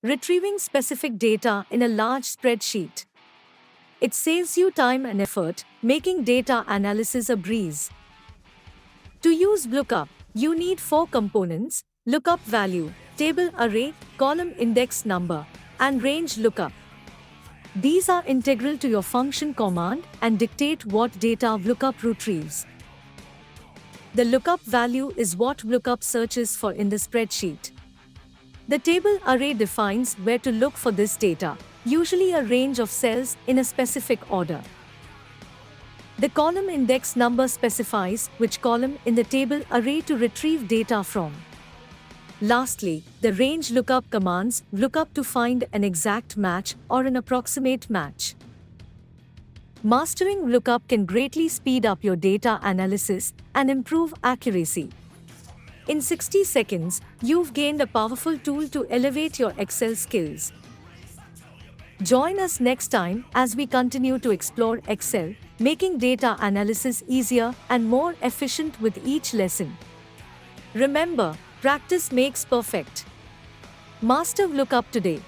retrieving specific data in a large spreadsheet. It saves you time and effort, making data analysis a breeze. To use VLOOKUP, you need four components: lookup value, table array, column index number, and range lookup. These are integral to your function command and dictate what data VLOOKUP retrieves. The lookup value is what VLOOKUP searches for in the spreadsheet. The table array defines where to look for this data, usually a range of cells in a specific order. The column index number specifies which column in the table array to retrieve data from. Lastly, the range lookup commands VLOOKUP to find an exact match or an approximate match. Mastering VLOOKUP can greatly speed up your data analysis and improve accuracy. In 60 seconds, you've gained a powerful tool to elevate your Excel skills. Join us next time as we continue to explore Excel, making data analysis easier and more efficient with each lesson. Remember, practice makes perfect. Master VLOOKUP today.